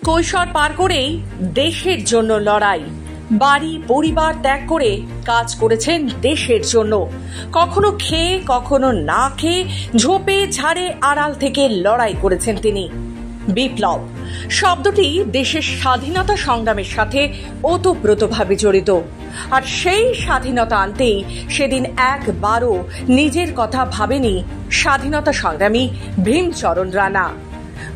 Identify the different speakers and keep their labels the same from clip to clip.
Speaker 1: কৈশোর পার করেই দেশের জন্য লড়াই, বাড়ি পরিবার ত্যাগ করে কাজ করেছেন দেশের জন্য। কখনো খেয়ে কখনো না খেয়ে ঝোপে ঝাড়ে আড়াল থেকে লড়াই করেছেন তিনি। বিপ্লব শব্দটি দেশের স্বাধীনতা সংগ্রামের সাথে ওতপ্রোতভাবে জড়িত, আর সেই স্বাধীনতা আনতেই সেদিন একবারও নিজের কথা ভাবেনি স্বাধীনতা সংগ্রামী ভীমচরণ রানা।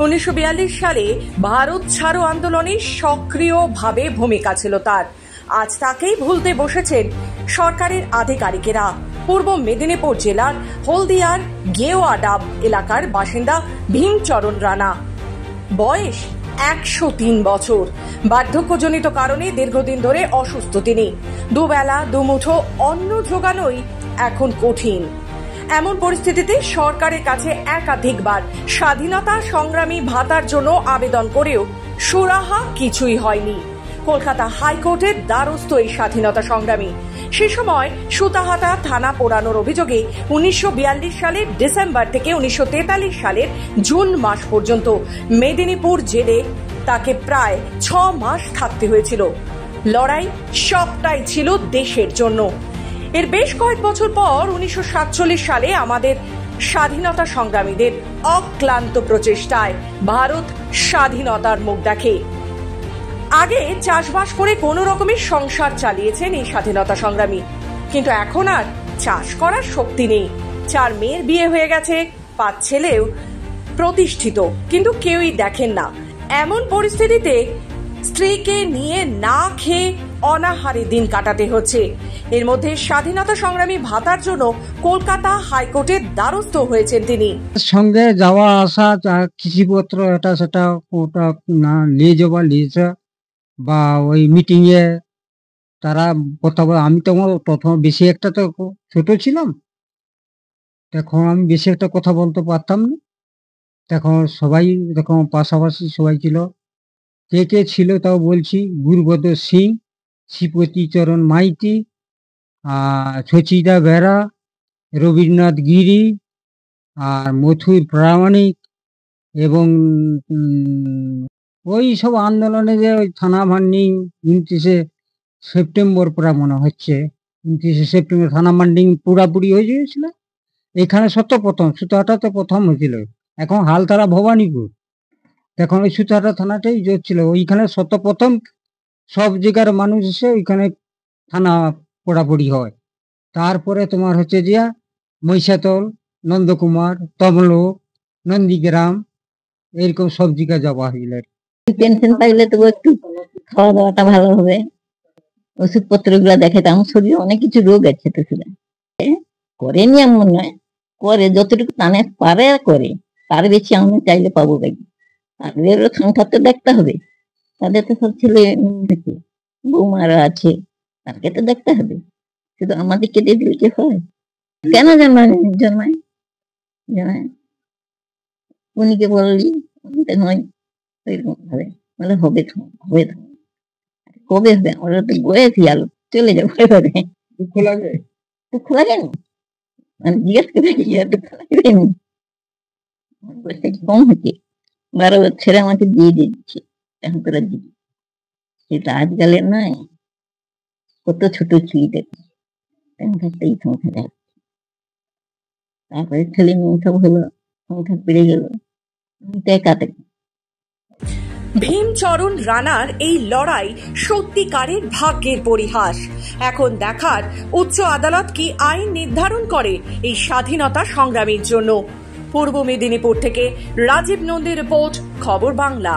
Speaker 1: 1942 সালে ভারত ছাড়ো আন্দোলনে সক্রিয়ভাবে ভূমিকা ছিল তার। আজ তাকেই ভুলতে বসেছেন সরকারের আধিকারিকেরা। পূর্ব মেদিনীপুর জেলার হলদিয়ার গেওয়াডাব এলাকার বাসিন্দা ভীমচরণ রানা। বয়স 103 বছর। বার্ধক্যজনিত কারণে দীর্ঘদিন ধরে অসুস্থ তিনি। দুবেলা দুমুঠো অন্ন জোগানোই এখন কঠিন। এমন পরিস্থিতিতে সরকারের কাছে একাধিকবার স্বাধীনতা সংগ্রামী ভাতার জন্য আবেদন করেও সুরাহা কিছুই হয়নি। কলকাতা হাইকোর্টের দ্বারস্থ এই স্বাধীনতা সংগ্রামী। সে সময় সুতাহাটা থানা পোড়ানোর অভিযোগে 1942 সালের ডিসেম্বর থেকে 1943 সালের জুন মাস পর্যন্ত মেদিনীপুর জেলে তাকে প্রায় 6 মাস থাকতে হয়েছিল। লড়াই সবটাই ছিল দেশের জন্য। এর বেশ কয়েক বছর পর 1947 সালে আমাদের স্বাধীনতা সংগ্রামীদের অক্লান্ত প্রচেষ্টায় ভারত স্বাধীনতার মুখ দেখে। আগে চাষবাস করে কোনো রকমের সংসার চালিয়েছেন এই স্বাধীনতা সংগ্রামী, কিন্তু এখন আর চাষ করার শক্তি নেই। 4 মেয়ের বিয়ে হয়ে গেছে, 5 ছেলেও প্রতিষ্ঠিত, কিন্তু কেউই দেখেন না। এমন পরিস্থিতিতে স্ত্রীকে নিয়ে না খেয়ে অনাহারে দিন কাটাতে হচ্ছে। এর মধ্যে স্বাধীনতা সংগ্রামী ভাতার জন্য কলকাতা হাইকোর্টের দ্বারস্থ হয়েছেন তিনি।
Speaker 2: সঙ্গে যাওয়া আসা চিঠিপত্র এটা সেটা ওটা না নিয়ে যাওয়া নিয়েছে, বা ওই মিটিং এ তারা কথা বলে। আমি তো প্রথম বেশি একটা তো ছোট ছিলাম, তখন আমি বেশি একটা কথা বলতে পারতাম না। তখন সবাই তখন পাশাপাশি সবাই ছিল। কে কে ছিল তাও বলছি: গুরুপদ সিং, শ্রীপতি চরণ মাইতি, সচিদা বেরা, রবীন্দ্রনাথ গিরি, আর মথুর প্রামাণিক, এবং ওই সব আন্দোলনে যে ওই থানা ভান্ডিং 29শে সেপ্টেম্বর পুরা মনে হচ্ছে 29শে সেপ্টেম্বর থানা ভান্ডিং পুরাপুরি হয়ে গিয়েছিল। এখানে প্রথম সুতাহাটাতে প্রথম হয়েছিল। এখন হালতারা ভবানীপুর, তখন ওই সুতাহাটা থানাটাই জোর ছিল। ওইখানে প্রথম সব জায়গার মানুষ এসে ওইখানে থানা পোড়াপুড়ি হয়। তারপরে তোমার হচ্ছে যে মহিষাতল, নন্দকুমার, তমলোক, নন্দীগ্রাম, এরকম সব জায়গায় যাওয়া হইল।
Speaker 3: পেনশন পাইলে তো একটু খাওয়া দাওয়াটা ভালো হবে, ওষুধপত্র গুলা দেখাতাম। শরীরে অনেক কিছু রোগ আছে তো, সেটা করেনি এমন নয়, করে যতটুকু টানে পারে করে, তার বেশি আমি চাইলে পাবো নাকি। তাদের সংসার তো দেখতে হবে, তাদের তো সব ছেলে আছে, বৌমারা আছে, তাকে তো দেখতে হবে। শুধু আমাদেরকে দিয়ে দিলে কি হয়? কেন জন্মায় উনিকে বললি নয় এরকম ভাবে বলে হবে হবে কবে হবে? ওরা তো বয়েছি আলো চলে যাবো। দুঃখ লাগে না? মানে জিজ্ঞেস করে দুঃখ লাগবে? কম হচ্ছে, 12 বছরে আমাকে দিয়ে দিচ্ছে, এখন তোরা দিবি। সেটা আজকালের নয়, কত ছোট ছিল তখন থাকতে এই সংখ্যা যাচ্ছে। তারপরে ছেলে মেয়ে সব হলো, সংখ্যা বেড়ে গেল, একাতে।
Speaker 1: ভীমচরণ রানার এই লড়াই সত্যিকারের ভাগ্যের পরিহাস। এখন দেখার উচ্চ আদালত কি আইন নির্ধারণ করে এই স্বাধীনতা সংগ্রামীর জন্য। পূর্ব মেদিনীপুর থেকে রাজীব নন্দীর রিপোর্ট, খবর বাংলা।